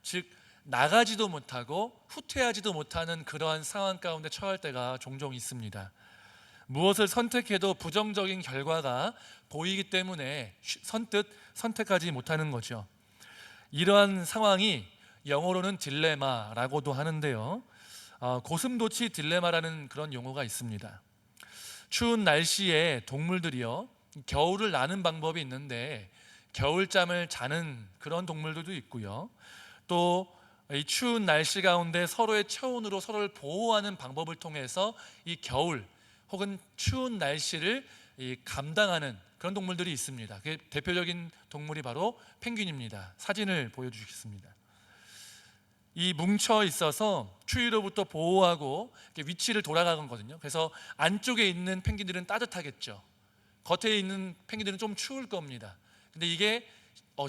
즉 나가지도 못하고 후퇴하지도 못하는 그러한 상황 가운데 처할 때가 종종 있습니다. 무엇을 선택해도 부정적인 결과가 보이기 때문에 선뜻 선택하지 못하는 거죠. 이러한 상황이 영어로는 딜레마라고도 하는데요. 고슴도치 딜레마라는 그런 용어가 있습니다. 추운 날씨에 동물들이요, 겨울을 나는 방법이 있는데 겨울잠을 자는 그런 동물들도 있고요. 또 이 추운 날씨 가운데 서로의 체온으로 서로를 보호하는 방법을 통해서 이 겨울 혹은 추운 날씨를 감당하는 그런 동물들이 있습니다. 그 대표적인 동물이 바로 펭귄입니다. 사진을 보여주시겠습니다. 이 뭉쳐 있어서 추위로부터 보호하고 위치를 돌아가거든요. 그래서 안쪽에 있는 펭귄들은 따뜻하겠죠. 겉에 있는 펭귄들은 좀 추울 겁니다. 근데 이게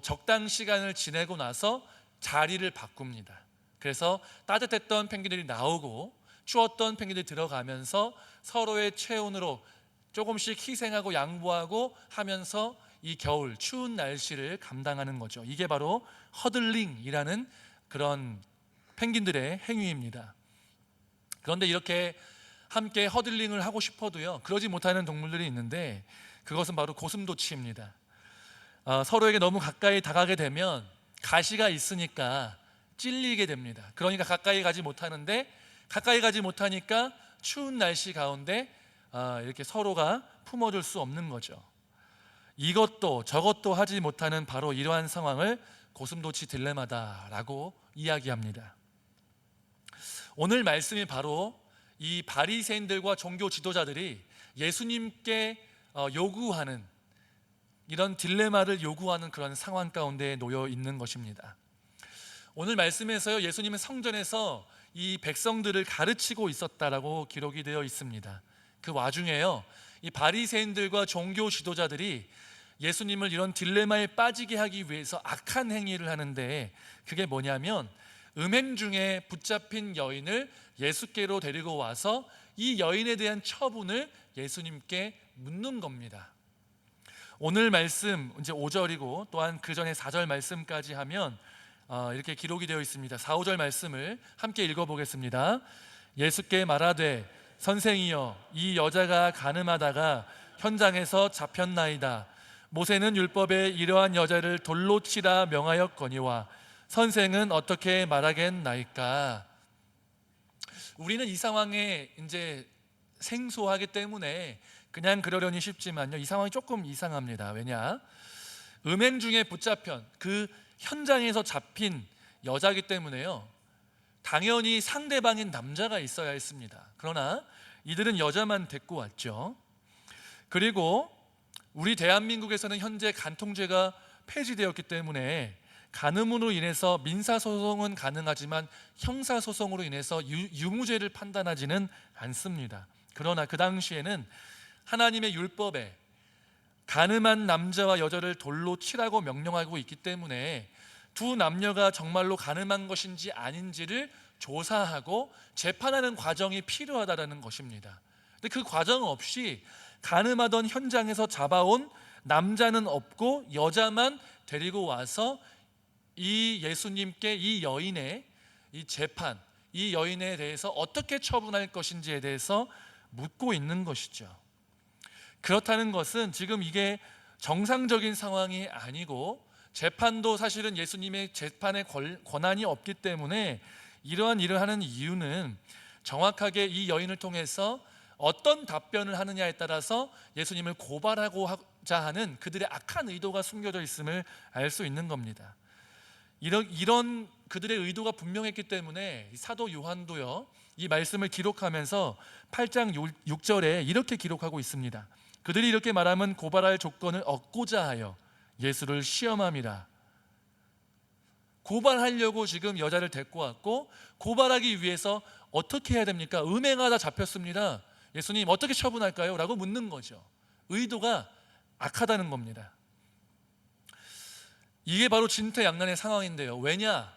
적당 시간을 지내고 나서 자리를 바꿉니다. 그래서 따뜻했던 펭귄들이 나오고 추웠던 펭귄들이 들어가면서 서로의 체온으로 조금씩 희생하고 양보하고 하면서 이 겨울 추운 날씨를 감당하는 거죠. 이게 바로 허들링이라는 그런 펭귄들의 행위입니다. 그런데 이렇게 함께 허들링을 하고 싶어도요, 그러지 못하는 동물들이 있는데 그것은 바로 고슴도치입니다. 서로에게 너무 가까이 다가게 되면 가시가 있으니까 찔리게 됩니다. 그러니까 가까이 가지 못하는데, 가까이 가지 못하니까 추운 날씨 가운데 이렇게 서로가 품어줄 수 없는 거죠. 이것도 저것도 하지 못하는 바로 이러한 상황을 고슴도치 딜레마다라고 이야기합니다. 오늘 말씀이 바로 이 바리새인들과 종교 지도자들이 예수님께 요구하는, 이런 딜레마를 요구하는 그런 상황 가운데 놓여 있는 것입니다. 오늘 말씀에서요, 예수님은 성전에서 이 백성들을 가르치고 있었다라고 기록이 되어 있습니다. 그 와중에요, 이 바리새인들과 종교 지도자들이 예수님을 이런 딜레마에 빠지게 하기 위해서 악한 행위를 하는데, 그게 뭐냐면 음행 중에 붙잡힌 여인을 예수께로 데리고 와서 이 여인에 대한 처분을 예수님께 묻는 겁니다. 오늘 말씀 이제 5절이고 또한 그 전에 4절 말씀까지 하면 이렇게 기록이 되어 있습니다. 4, 5절 말씀을 함께 읽어보겠습니다. 예수께 말하되 선생이여, 이 여자가 간음하다가 현장에서 잡혔나이다. 모세는 율법에 이러한 여자를 돌로 치라 명하였거니와 선생은 어떻게 말하겠나이까? 우리는 이 상황에 이제 생소하기 때문에 그냥 그러려니 쉽지만요, 이 상황이 조금 이상합니다. 왜냐? 음행 중에 붙잡힌 그 현장에서 잡힌 여자이기 때문에요, 당연히 상대방인 남자가 있어야 했습니다. 그러나 이들은 여자만 데리고 왔죠. 그리고 우리 대한민국에서는 현재 간통죄가 폐지되었기 때문에 간음으로 인해서 민사소송은 가능하지만 형사소송으로 인해서 유무죄를 판단하지는 않습니다. 그러나 그 당시에는 하나님의 율법에 간음한 남자와 여자를 돌로 치라고 명령하고 있기 때문에 두 남녀가 정말로 간음한 것인지 아닌지를 조사하고 재판하는 과정이 필요하다는 것입니다. 근데 그 과정 없이 간음하던 현장에서 잡아온 남자는 없고 여자만 데리고 와서 이 예수님께 이 여인의 이 재판, 이 여인에 대해서 어떻게 처분할 것인지에 대해서 묻고 있는 것이죠. 그렇다는 것은 지금 이게 정상적인 상황이 아니고, 재판도 사실은 예수님의 재판의 권한이 없기 때문에 이러한 일을 하는 이유는 정확하게 이 여인을 통해서 어떤 답변을 하느냐에 따라서 예수님을 고발하고자 하는 그들의 악한 의도가 숨겨져 있음을 알 수 있는 겁니다. 이런 그들의 의도가 분명했기 때문에 사도 요한도요, 이 말씀을 기록하면서 8장 6절에 이렇게 기록하고 있습니다. 그들이 이렇게 말하면 고발할 조건을 얻고자 하여 예수를 시험함이라. 고발하려고 지금 여자를 데리고 왔고, 고발하기 위해서 어떻게 해야 됩니까? 음행하다 잡혔습니다. 예수님 어떻게 처분할까요? 라고 묻는 거죠. 의도가 악하다는 겁니다. 이게 바로 진퇴양난의 상황인데요. 왜냐?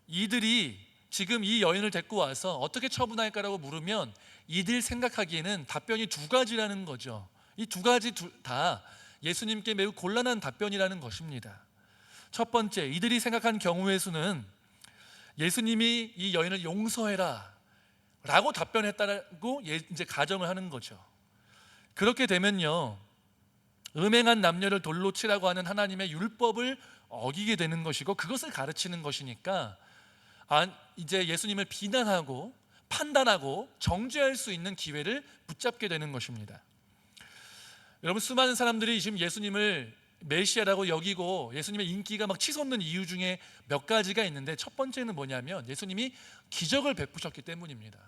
이들이 지금 이 여인을 데리고 와서 어떻게 처분할까라고 물으면 이들 생각하기에는 답변이 두 가지라는 거죠. 이 두 가지 다 예수님께 매우 곤란한 답변이라는 것입니다. 첫 번째, 이들이 생각한 경우의 수는 예수님이 이 여인을 용서해라 라고 답변했다고 이제 가정을 하는 거죠. 그렇게 되면요, 음행한 남녀를 돌로 치라고 하는 하나님의 율법을 어기게 되는 것이고 그것을 가르치는 것이니까 이제 예수님을 비난하고 판단하고 정죄할 수 있는 기회를 붙잡게 되는 것입니다. 여러분, 수많은 사람들이 지금 예수님을 메시아라고 여기고 예수님의 인기가 막 치솟는 이유 중에 몇 가지가 있는데, 첫 번째는 뭐냐면 예수님이 기적을 베푸셨기 때문입니다.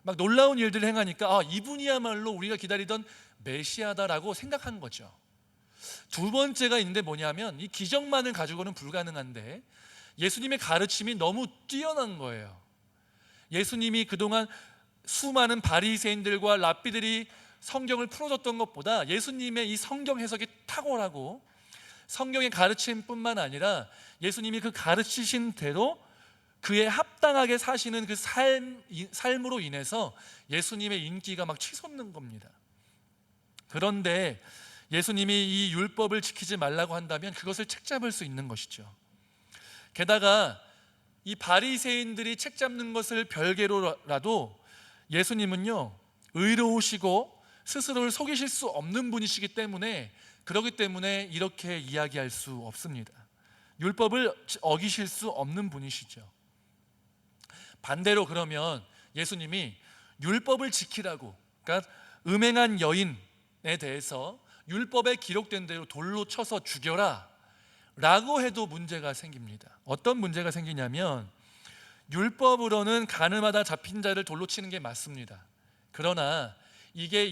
막 놀라운 일들을 행하니까 이분이야말로 우리가 기다리던 메시아다라고 생각한 거죠. 두 번째가 있는데 뭐냐면 이 기적만을 가지고는 불가능한데 예수님의 가르침이 너무 뛰어난 거예요. 예수님이 그동안 수많은 바리새인들과 랍비들이 성경을 풀어줬던 것보다 예수님의 이 성경 해석이 탁월하고 성경의 가르침뿐만 아니라 예수님이 그 가르치신 대로 그에 합당하게 사시는 그 삶으로 인해서 예수님의 인기가 막 치솟는 겁니다. 그런데 예수님이 이 율법을 지키지 말라고 한다면 그것을 책잡을 수 있는 것이죠. 게다가 이 바리새인들이 책잡는 것을 별개로라도 예수님은요, 의로우시고 스스로를 속이실 수 없는 분이시기 때문에, 그렇기 때문에 이렇게 이야기할 수 없습니다. 율법을 어기실 수 없는 분이시죠. 반대로 그러면 예수님이 율법을 지키라고, 그러니까 음행한 여인에 대해서 율법에 기록된 대로 돌로 쳐서 죽여라 라고 해도 문제가 생깁니다. 어떤 문제가 생기냐면, 율법으로는 가늠하다 잡힌 자를 돌로 치는 게 맞습니다. 그러나 이게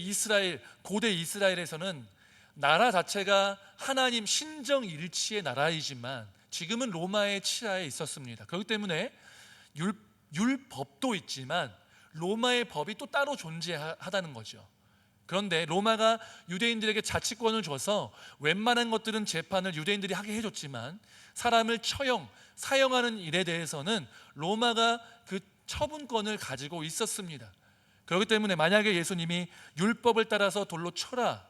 고대 이스라엘에서는 나라 자체가 하나님 신정일치의 나라이지만 지금은 로마의 치하에 있었습니다. 그렇기 때문에 율법도 있지만 로마의 법이 또 따로 존재하다는 거죠. 그런데 로마가 유대인들에게 자치권을 줘서 웬만한 것들은 재판을 유대인들이 하게 해줬지만 사람을 사형하는 일에 대해서는 로마가 그 처분권을 가지고 있었습니다. 그렇기 때문에 만약에 예수님이 율법을 따라서 돌로 쳐라,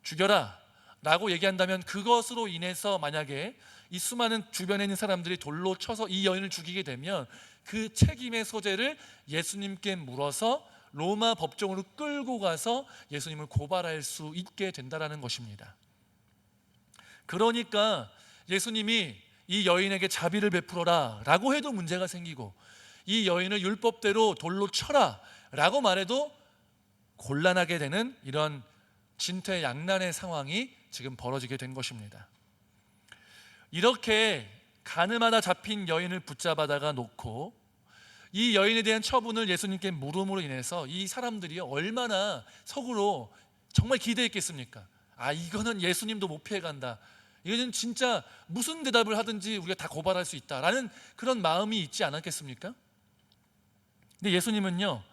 죽여라 라고 얘기한다면 그것으로 인해서 만약에 이 수많은 주변에 있는 사람들이 돌로 쳐서 이 여인을 죽이게 되면 그 책임의 소재를 예수님께 물어서 로마 법정으로 끌고 가서 예수님을 고발할 수 있게 된다는 것입니다. 그러니까 예수님이 이 여인에게 자비를 베풀어라 라고 해도 문제가 생기고, 이 여인을 율법대로 돌로 쳐라 라고 말해도 곤란하게 되는 이런 진퇴양난의 상황이 지금 벌어지게 된 것입니다. 이렇게 가늠하다 잡힌 여인을 붙잡아다가 놓고 이 여인에 대한 처분을 예수님께 물음으로 인해서 이 사람들이 얼마나 속으로 정말 기대했겠습니까? 이거는 예수님도 못 피해간다, 이거는 진짜 무슨 대답을 하든지 우리가 다 고발할 수 있다라는 그런 마음이 있지 않았겠습니까? 근데 예수님은요,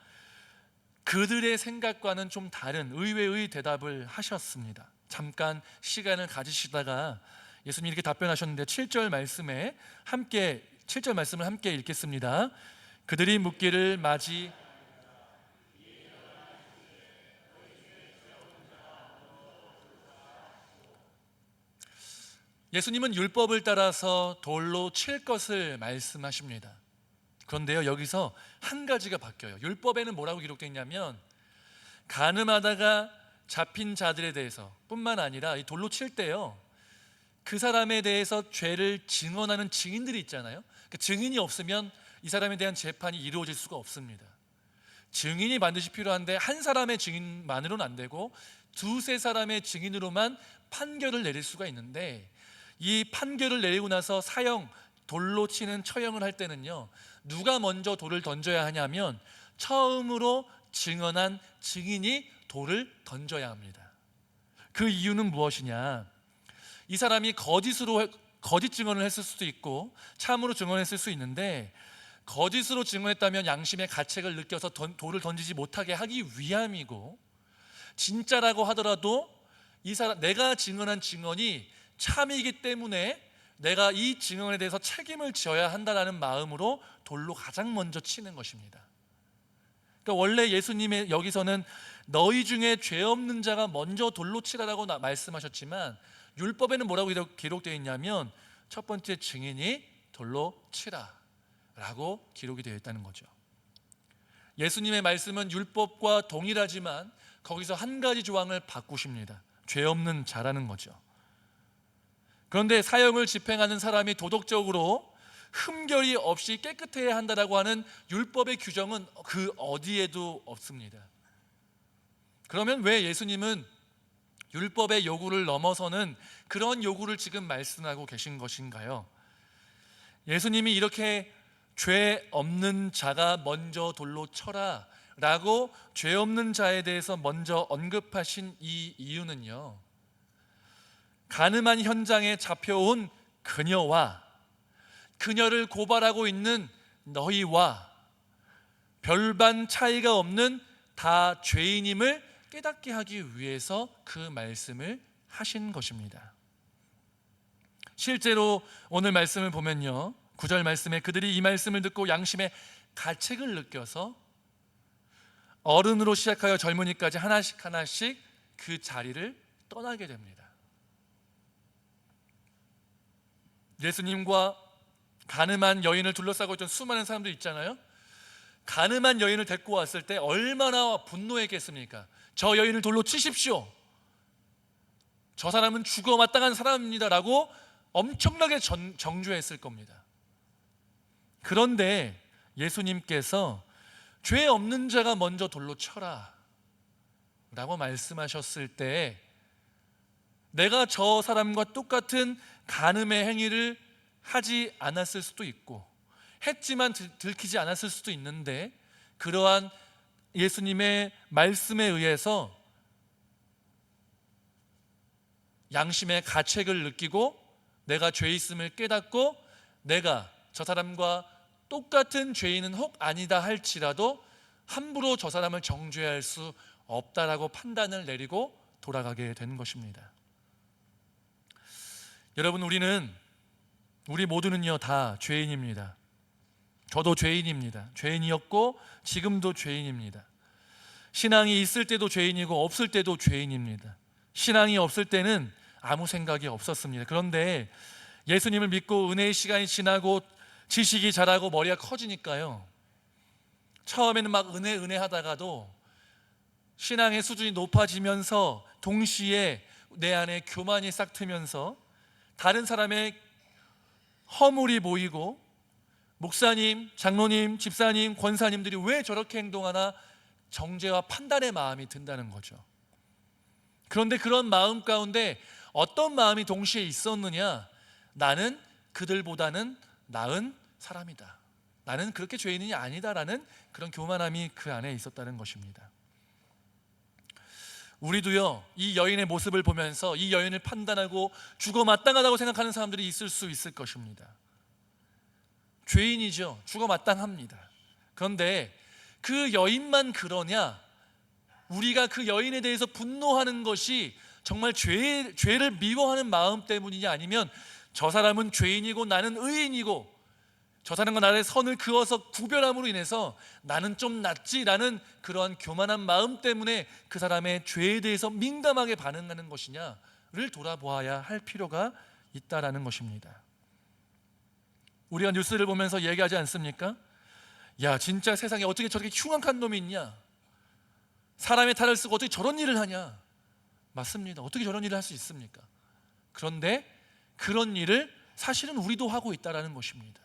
그들의 생각과는 좀 다른 의외의 대답을 하셨습니다. 잠깐 시간을 가지시다가 예수님이 이렇게 답변하셨는데 7절 말씀을 함께 읽겠습니다. 그들이 묻기를 예수님은 율법을 따라서 돌로 칠 것을 말씀하십니다. 그런데요, 여기서 한 가지가 바뀌어요. 율법에는 뭐라고 기록되어 있냐면 가늠하다가 잡힌 자들에 대해서 뿐만 아니라 이 돌로 칠 때요, 그 사람에 대해서 죄를 증언하는 증인들이 있잖아요. 그 증인이 없으면 이 사람에 대한 재판이 이루어질 수가 없습니다. 증인이 반드시 필요한데 한 사람의 증인만으로는 안 되고 두세 사람의 증인으로만 판결을 내릴 수가 있는데, 이 판결을 내리고 나서 돌로 치는 처형을 할 때는요, 누가 먼저 돌을 던져야 하냐면 처음으로 증언한 증인이 돌을 던져야 합니다. 그 이유는 무엇이냐? 이 사람이 거짓 증언을 했을 수도 있고 참으로 증언했을 수 있는데, 거짓으로 증언했다면 양심의 가책을 느껴서 돌을 던지지 못하게 하기 위함이고, 진짜라고 하더라도 내가 증언한 증언이 참이기 때문에 내가 이 증언에 대해서 책임을 져야 한다는 마음으로 돌로 가장 먼저 치는 것입니다. 그러니까 원래 예수님의 여기서는 너희 중에 죄 없는 자가 먼저 돌로 치라라고 말씀하셨지만 율법에는 뭐라고 기록되어 있냐면 첫 번째 증인이 돌로 치라 라고 기록이 되어 있다는 거죠. 예수님의 말씀은 율법과 동일하지만 거기서 한 가지 조항을 바꾸십니다. 죄 없는 자라는 거죠. 그런데 사형을 집행하는 사람이 도덕적으로 흠결이 없이 깨끗해야 한다라고 하는 율법의 규정은 그 어디에도 없습니다. 그러면 왜 예수님은 율법의 요구를 넘어서는 그런 요구를 지금 말씀하고 계신 것인가요? 예수님이 이렇게 죄 없는 자가 먼저 돌로 쳐라 라고 죄 없는 자에 대해서 먼저 언급하신 이 이유는요, 가늠한 현장에 잡혀온 그녀와 그녀를 고발하고 있는 너희와 별반 차이가 없는 다 죄인임을 깨닫게 하기 위해서 그 말씀을 하신 것입니다. 실제로 오늘 말씀을 보면요, 9절 말씀에 그들이 이 말씀을 듣고 양심의 가책을 느껴서 어른으로 시작하여 젊은이까지 하나씩 하나씩 그 자리를 떠나게 됩니다. 예수님과 가늠한 여인을 둘러싸고 있던 수많은 사람들 있잖아요. 가늠한 여인을 데리고 왔을 때 얼마나 분노했겠습니까? 저 여인을 돌로 치십시오. 저 사람은 죽어 마땅한 사람입니다 라고 엄청나게 정죄했을 겁니다. 그런데 예수님께서 죄 없는 자가 먼저 돌로 쳐라 라고 말씀하셨을 때 내가 저 사람과 똑같은 간음의 행위를 하지 않았을 수도 있고 했지만 들키지 않았을 수도 있는데, 그러한 예수님의 말씀에 의해서 양심의 가책을 느끼고 내가 죄 있음을 깨닫고 내가 저 사람과 똑같은 죄인은 혹 아니다 할지라도 함부로 저 사람을 정죄할 수 없다라고 판단을 내리고 돌아가게 된 것입니다. 여러분, 우리 모두는요 다 죄인입니다. 저도 죄인입니다. 죄인이었고 지금도 죄인입니다. 신앙이 있을 때도 죄인이고 없을 때도 죄인입니다. 신앙이 없을 때는 아무 생각이 없었습니다. 그런데 예수님을 믿고 은혜의 시간이 지나고 지식이 자라고 머리가 커지니까요, 처음에는 막 은혜 하다가도 신앙의 수준이 높아지면서 동시에 내 안에 교만이 싹 트면서 다른 사람의 허물이 보이고 목사님, 장로님, 집사님, 권사님들이 왜 저렇게 행동하나 정죄와 판단의 마음이 든다는 거죠. 그런데 그런 마음 가운데 어떤 마음이 동시에 있었느냐? 나는 그들보다는 나은 사람이다, 나는 그렇게 죄인이 아니다라는 그런 교만함이 그 안에 있었다는 것입니다. 우리도요 이 여인의 모습을 보면서 이 여인을 판단하고 죽어 마땅하다고 생각하는 사람들이 있을 수 있을 것입니다. 죄인이죠. 죽어 마땅합니다. 그런데 그 여인만 그러냐? 우리가 그 여인에 대해서 분노하는 것이 정말 죄를 미워하는 마음 때문이냐, 아니면 저 사람은 죄인이고 나는 의인이고 저 사람과 나의 선을 그어서 구별함으로 인해서 나는 좀 낫지라는 그러한 교만한 마음 때문에 그 사람의 죄에 대해서 민감하게 반응하는 것이냐를 돌아보아야 할 필요가 있다라는 것입니다. 우리가 뉴스를 보면서 얘기하지 않습니까? 야, 진짜 세상에 어떻게 저렇게 흉악한 놈이 있냐? 사람의 탈을 쓰고 어떻게 저런 일을 하냐? 맞습니다. 어떻게 저런 일을 할 수 있습니까? 그런데 그런 일을 사실은 우리도 하고 있다라는 것입니다.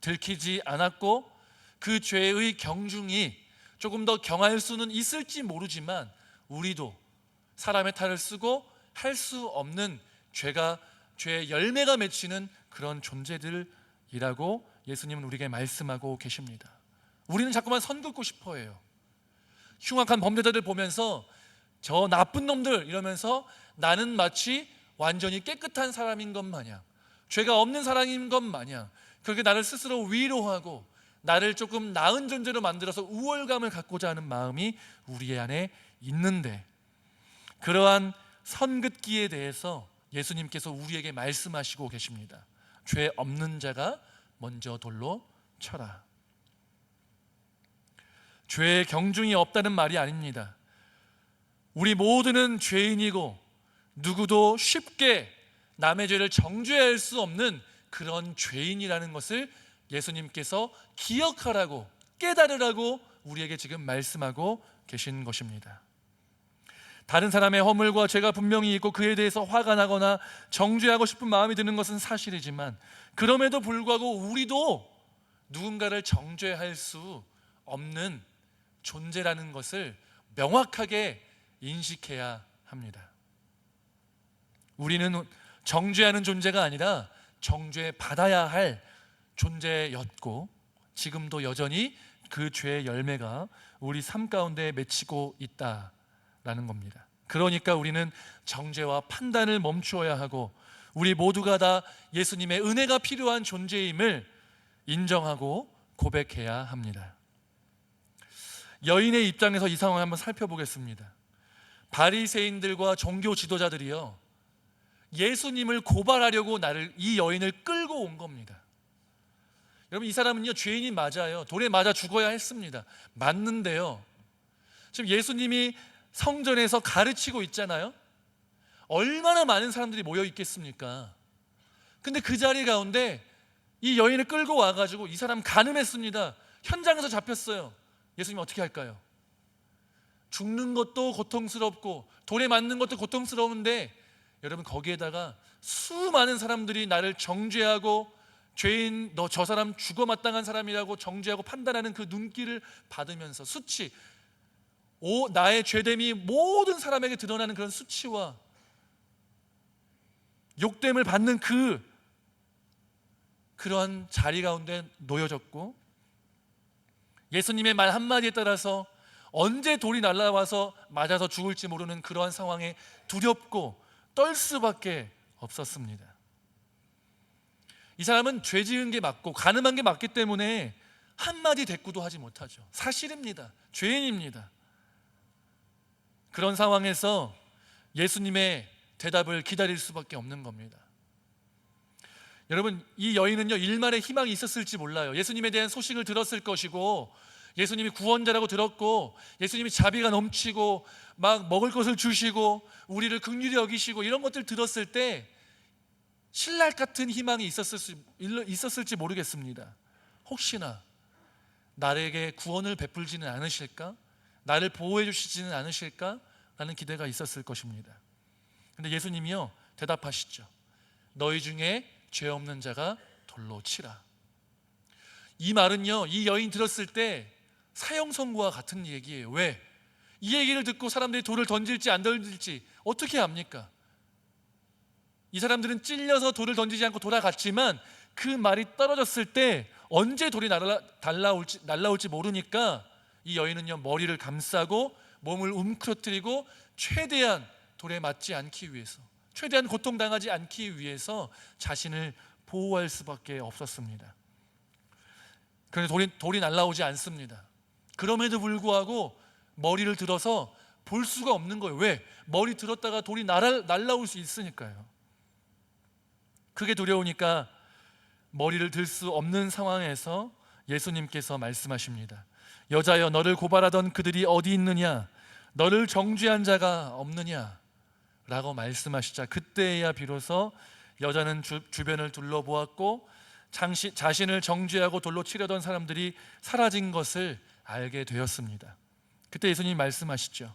들키지 않았고 그 죄의 경중이 조금 더 경할 수는 있을지 모르지만 우리도 사람의 탈을 쓰고 할 수 없는 죄의 열매가 맺히는 그런 존재들이라고 예수님은 우리에게 말씀하고 계십니다. 우리는 자꾸만 선 긋고 싶어 해요. 흉악한 범죄자들 보면서 저 나쁜 놈들 이러면서 나는 마치 완전히 깨끗한 사람인 것 마냥, 죄가 없는 사람인 것 마냥 그렇게 나를 스스로 위로하고 나를 조금 나은 존재로 만들어서 우월감을 갖고자 하는 마음이 우리 안에 있는데, 그러한 선긋기에 대해서 예수님께서 우리에게 말씀하시고 계십니다. 죄 없는 자가 먼저 돌로 쳐라. 죄의 경중이 없다는 말이 아닙니다. 우리 모두는 죄인이고 누구도 쉽게 남의 죄를 정죄할 수 없는 그런 죄인이라는 것을 예수님께서 기억하라고, 깨달으라고 우리에게 지금 말씀하고 계신 것입니다. 다른 사람의 허물과 죄가 분명히 있고 그에 대해서 화가 나거나 정죄하고 싶은 마음이 드는 것은 사실이지만, 그럼에도 불구하고 우리도 누군가를 정죄할 수 없는 존재라는 것을 명확하게 인식해야 합니다. 우리는 정죄하는 존재가 아니라 정죄받아야 할 존재였고, 지금도 여전히 그 죄의 열매가 우리 삶 가운데 맺히고 있다라는 겁니다. 그러니까 우리는 정죄와 판단을 멈추어야 하고, 우리 모두가 다 예수님의 은혜가 필요한 존재임을 인정하고 고백해야 합니다. 여인의 입장에서 이 상황을 한번 살펴보겠습니다. 바리새인들과 종교 지도자들이요, 예수님을 고발하려고 이 여인을 끌고 온 겁니다. 여러분, 이 사람은요 죄인이 맞아요. 돌에 맞아 죽어야 했습니다. 맞는데요, 지금 예수님이 성전에서 가르치고 있잖아요. 얼마나 많은 사람들이 모여 있겠습니까? 근데 그 자리 가운데 이 여인을 끌고 와가지고 이 사람 간음했습니다. 현장에서 잡혔어요. 예수님 어떻게 할까요? 죽는 것도 고통스럽고 돌에 맞는 것도 고통스러운데, 여러분 거기에다가 수많은 사람들이 나를 정죄하고 죄인, 너 저 사람 죽어 마땅한 사람이라고 정죄하고 판단하는 그 눈길을 받으면서 수치, 나의 죄됨이 모든 사람에게 드러나는 그런 수치와 욕됨을 받는 그러한 자리 가운데 놓여졌고, 예수님의 말 한마디에 따라서 언제 돌이 날아와서 맞아서 죽을지 모르는 그러한 상황에 두렵고 떨 수밖에 없었습니다. 이 사람은 죄 지은 게 맞고 간음한 게 맞기 때문에 한마디 대꾸도 하지 못하죠. 사실입니다. 죄인입니다. 그런 상황에서 예수님의 대답을 기다릴 수밖에 없는 겁니다. 여러분, 이 여인은요 일말의 희망이 있었을지 몰라요. 예수님에 대한 소식을 들었을 것이고, 예수님이 구원자라고 들었고, 예수님이 자비가 넘치고 막 먹을 것을 주시고 우리를 긍휼히 여기시고 이런 것들 들었을 때 신랄 같은 희망이 있었을지 모르겠습니다. 혹시나 나에게 구원을 베풀지는 않으실까? 나를 보호해 주시지는 않으실까? 라는 기대가 있었을 것입니다. 근데 예수님이요 대답하시죠. 너희 중에 죄 없는 자가 돌로 치라. 이 말은요 이 여인 들었을 때 사형 선고와 같은 얘기예요. 왜? 이 얘기를 듣고 사람들이 돌을 던질지 안 던질지 어떻게 압니까? 이 사람들은 찔려서 돌을 던지지 않고 돌아갔지만 그 말이 떨어졌을 때 언제 돌이 날아올지 모르니까 이 여인은요 머리를 감싸고 몸을 움크러뜨리고 최대한 돌에 맞지 않기 위해서, 최대한 고통당하지 않기 위해서 자신을 보호할 수밖에 없었습니다. 그런데 돌이 날아오지 않습니다. 그럼에도 불구하고 머리를 들어서 볼 수가 없는 거예요. 왜? 머리 들었다가 돌이 날아올 수 있으니까요. 그게 두려우니까 머리를 들 수 없는 상황에서 예수님께서 말씀하십니다. 여자여, 너를 고발하던 그들이 어디 있느냐? 너를 정죄한 자가 없느냐? 라고 말씀하시자 그때야 비로소 여자는 주변을 둘러보았고 자신을 정죄하고 돌로 치려던 사람들이 사라진 것을 알게 되었습니다. 그때 예수님이 말씀하시죠.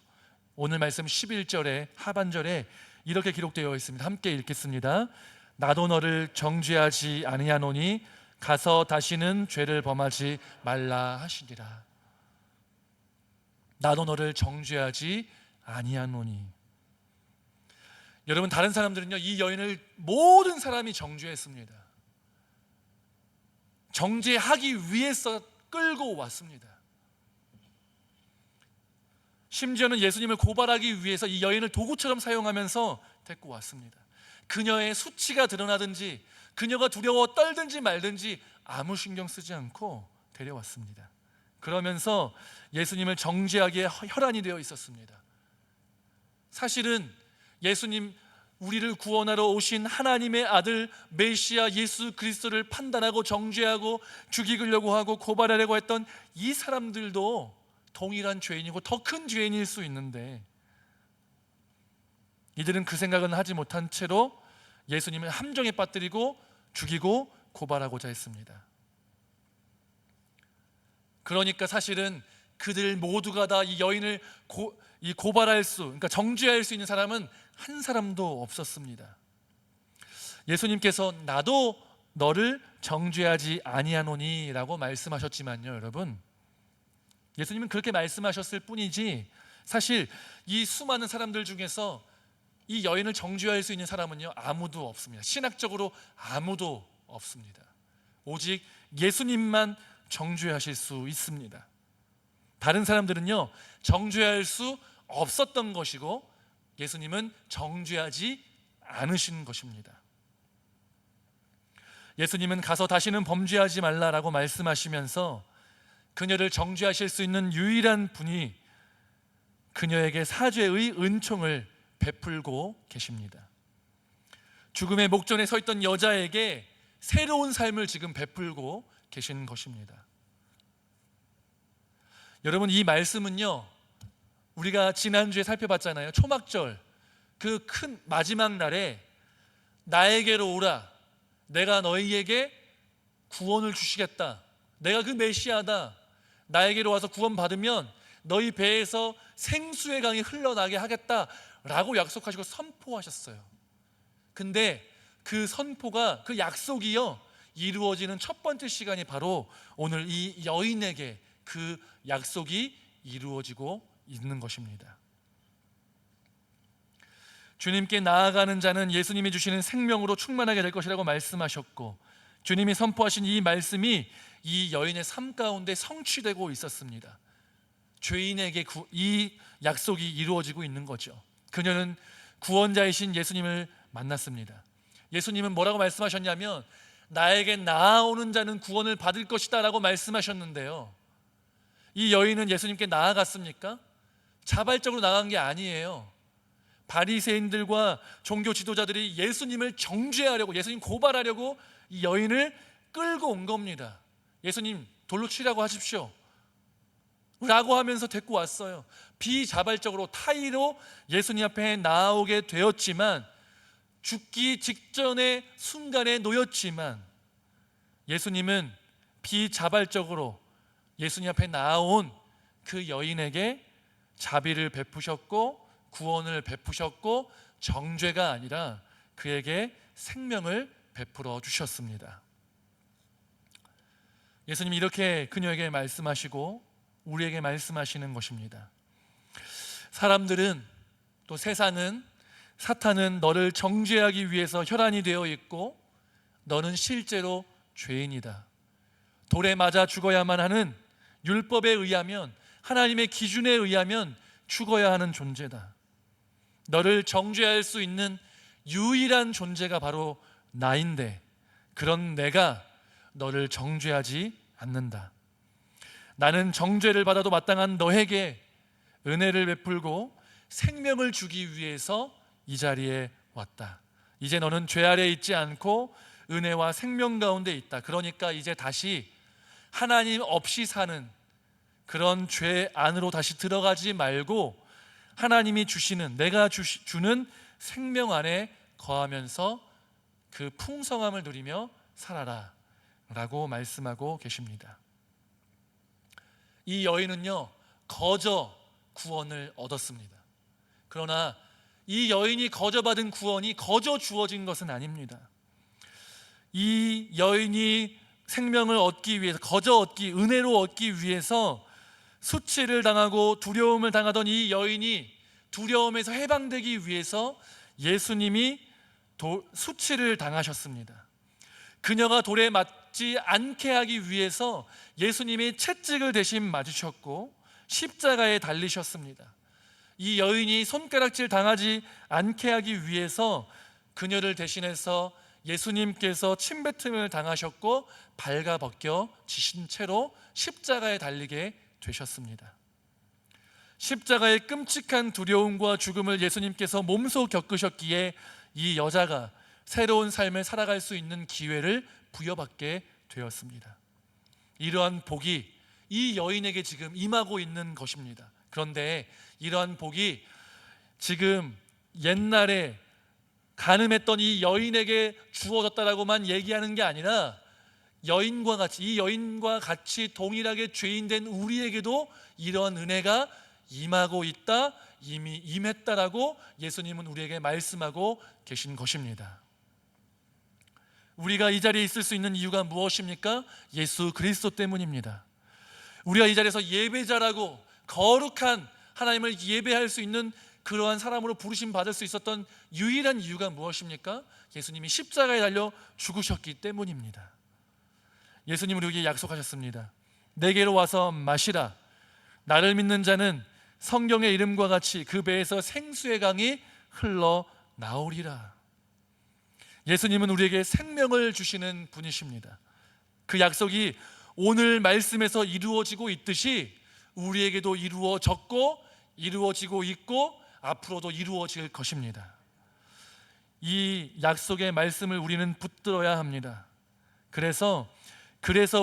오늘 말씀 11절의 하반절에 이렇게 기록되어 있습니다. 함께 읽겠습니다. 나도 너를 정죄하지 아니하노니 가서 다시는 죄를 범하지 말라 하시니라. 나도 너를 정죄하지 아니하노니. 여러분, 다른 사람들은요 이 여인을 모든 사람이 정죄했습니다. 정죄하기 위해서 끌고 왔습니다. 심지어는 예수님을 고발하기 위해서 이 여인을 도구처럼 사용하면서 데리고 왔습니다. 그녀의 수치가 드러나든지 그녀가 두려워 떨든지 말든지 아무 신경 쓰지 않고 데려왔습니다. 그러면서 예수님을 정죄하기에 혈안이 되어 있었습니다. 사실은 예수님, 우리를 구원하러 오신 하나님의 아들 메시아 예수 그리스도를 판단하고 정죄하고 죽이려고 하고 고발하려고 했던 이 사람들도 동일한 죄인이고 더 큰 죄인일 수 있는데, 이들은 그 생각은 하지 못한 채로 예수님을 함정에 빠뜨리고 죽이고 고발하고자 했습니다. 그러니까 사실은 그들 모두가 다 이 여인을 고발할 수, 그러니까 정죄할 수 있는 사람은 한 사람도 없었습니다. 예수님께서 나도 너를 정죄하지 아니하노니 라고 말씀하셨지만요, 여러분, 예수님은 그렇게 말씀하셨을 뿐이지 사실 이 수많은 사람들 중에서 이 여인을 정죄할 수 있는 사람은요, 아무도 없습니다. 신학적으로 아무도 없습니다. 오직 예수님만 정죄하실 수 있습니다. 다른 사람들은요, 정죄할 수 없었던 것이고 예수님은 정죄하지 않으신 것입니다. 예수님은 가서 다시는 범죄하지 말라라고 말씀하시면서 그녀를 정죄하실 수 있는 유일한 분이 그녀에게 사죄의 은총을 베풀고 계십니다. 죽음의 목전에 서 있던 여자에게 새로운 삶을 지금 베풀고 계신 것입니다. 여러분, 이 말씀은요, 우리가 지난주에 살펴봤잖아요. 초막절 그 큰 마지막 날에 나에게로 오라, 내가 너희에게 구원을 주시겠다, 내가 그 메시아다, 나에게로 와서 구원 받으면 너희 배에서 생수의 강이 흘러나게 하겠다라고 약속하시고 선포하셨어요. 근데 그 선포가, 그 약속이요, 이루어지는 첫 번째 시간이 바로 오늘 이 여인에게 그 약속이 이루어지고 있는 것입니다. 주님께 나아가는 자는 예수님이 주시는 생명으로 충만하게 될 것이라고 말씀하셨고, 주님이 선포하신 이 말씀이 이 여인의 삶 가운데 성취되고 있었습니다. 죄인에게 이 약속이 이루어지고 있는 거죠. 그녀는 구원자이신 예수님을 만났습니다. 예수님은 뭐라고 말씀하셨냐면 나에게 나아오는 자는 구원을 받을 것이다 라고 말씀하셨는데요, 이 여인은 예수님께 나아갔습니까? 자발적으로 나간 게 아니에요. 바리새인들과 종교 지도자들이 예수님을 정죄하려고, 예수님 고발하려고 이 여인을 끌고 온 겁니다. 예수님 돌로 치라고 하십시오 라고 하면서 데리고 왔어요. 비자발적으로 타의로 예수님 앞에 나오게 되었지만, 죽기 직전의 순간에 놓였지만 예수님은 비자발적으로 예수님 앞에 나온 그 여인에게 자비를 베푸셨고 구원을 베푸셨고 정죄가 아니라 그에게 생명을 베풀어 주셨습니다. 예수님이 이렇게 그녀에게 말씀하시고 우리에게 말씀하시는 것입니다. 사람들은, 또 세상은, 사탄은 너를 정죄하기 위해서 혈안이 되어 있고 너는 실제로 죄인이다, 돌에 맞아 죽어야만 하는, 율법에 의하면, 하나님의 기준에 의하면 죽어야 하는 존재다, 너를 정죄할 수 있는 유일한 존재가 바로 나인데 그런 내가 너를 정죄하지 않는다, 나는 정죄를 받아도 마땅한 너에게 은혜를 베풀고 생명을 주기 위해서 이 자리에 왔다, 이제 너는 죄 아래 있지 않고 은혜와 생명 가운데 있다, 그러니까 이제 다시 하나님 없이 사는 그런 죄 안으로 다시 들어가지 말고 하나님이 주시는, 내가 주는 생명 안에 거하면서 그 풍성함을 누리며 살아라 라고 말씀하고 계십니다. 이 여인은요, 거저 구원을 얻었습니다. 그러나 이 여인이 거저 받은 구원이 거저 주어진 것은 아닙니다. 이 여인이 생명을 얻기 위해서, 거저 얻기, 은혜로 얻기 위해서 수치를 당하고 두려움을 당하던 이 여인이 두려움에서 해방되기 위해서 예수님이 수치를 당하셨습니다. 그녀가 돌에 맞지 않게 하기 위해서 예수님이 채찍을 대신 맞으셨고 십자가에 달리셨습니다. 이 여인이 손가락질 당하지 않게 하기 위해서 그녀를 대신해서 예수님께서 침뱉음을 당하셨고 발가벗겨 지신 채로 십자가에 달리게 되셨습니다. 십자가의 끔찍한 두려움과 죽음을 예수님께서 몸소 겪으셨기에 이 여자가 새로운 삶을 살아갈 수 있는 기회를 부여받게 되었습니다. 이러한 복이 이 여인에게 지금 임하고 있는 것입니다. 그런데 이러한 복이 지금 옛날에 간음했던 이 여인에게 주어졌다라고만 얘기하는 게 아니라 이 여인과 같이 동일하게 죄인된 우리에게도 이런 은혜가 임하고 있다, 이미 임했다라고 예수님은 우리에게 말씀하고 계신 것입니다. 우리가 이 자리에 있을 수 있는 이유가 무엇입니까? 예수 그리스도 때문입니다. 우리가 이 자리에서 예배자라고 거룩한 하나님을 예배할 수 있는 그러한 사람으로 부르심 받을 수 있었던 유일한 이유가 무엇입니까? 예수님이 십자가에 달려 죽으셨기 때문입니다. 예수님은 우리에게 약속하셨습니다. 내게로 와서 마시라. 나를 믿는 자는 성경의 이름과 같이 그 배에서 생수의 강이 흘러나오리라. 예수님은 우리에게 생명을 주시는 분이십니다. 그 약속이 오늘 말씀에서 이루어지고 있듯이 우리에게도 이루어졌고 이루어지고 있고 앞으로도 이루어질 것입니다. 이 약속의 말씀을 우리는 붙들어야 합니다. 그래서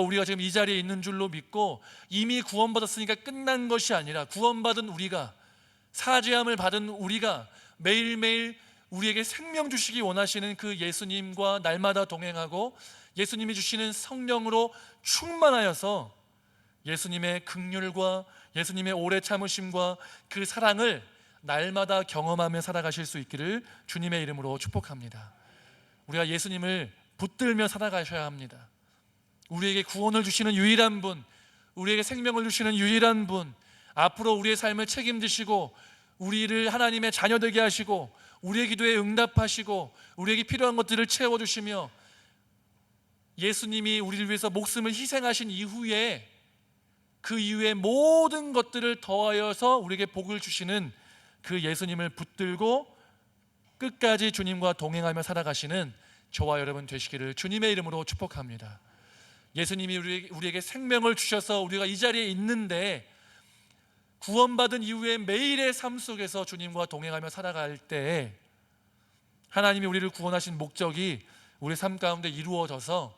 우리가 지금 이 자리에 있는 줄로 믿고 이미 구원받았으니까 끝난 것이 아니라 구원받은 우리가, 사죄함을 받은 우리가 매일매일 우리에게 생명 주시기 원하시는 그 예수님과 날마다 동행하고 예수님이 주시는 성령으로 충만하여서 예수님의 긍휼과 예수님의 오래 참으심과 그 사랑을 날마다 경험하며 살아가실 수 있기를 주님의 이름으로 축복합니다. 우리가 예수님을 붙들며 살아가셔야 합니다. 우리에게 구원을 주시는 유일한 분, 우리에게 생명을 주시는 유일한 분, 앞으로 우리의 삶을 책임지시고 우리를 하나님의 자녀 되게 하시고 우리의 기도에 응답하시고 우리에게 필요한 것들을 채워주시며 예수님이 우리를 위해서 목숨을 희생하신 이후에 그 이후에 모든 것들을 더하여서 우리에게 복을 주시는 그 예수님을 붙들고 끝까지 주님과 동행하며 살아가시는 저와 여러분 되시기를 주님의 이름으로 축복합니다. 예수님이 우리에게 생명을 주셔서 우리가 이 자리에 있는데 구원받은 이후에 매일의 삶 속에서 주님과 동행하며 살아갈 때 하나님이 우리를 구원하신 목적이 우리 삶 가운데 이루어져서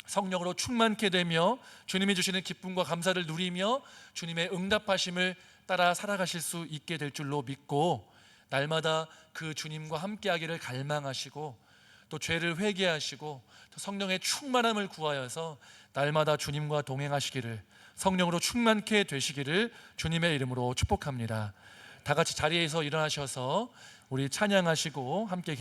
성령으로 충만케 되며 주님이 주시는 기쁨과 감사를 누리며 주님의 응답하심을 따라 살아가실 수 있게 될 줄로 믿고 날마다 그 주님과 함께하기를 갈망하시고 또 죄를 회개하시고 또 성령의 충만함을 구하여서 날마다 주님과 동행하시기를 성령으로 충만케 되시기를 주님의 이름으로 축복합니다. 다 같이 자리에서 일어나셔서 우리 찬양하시고 함께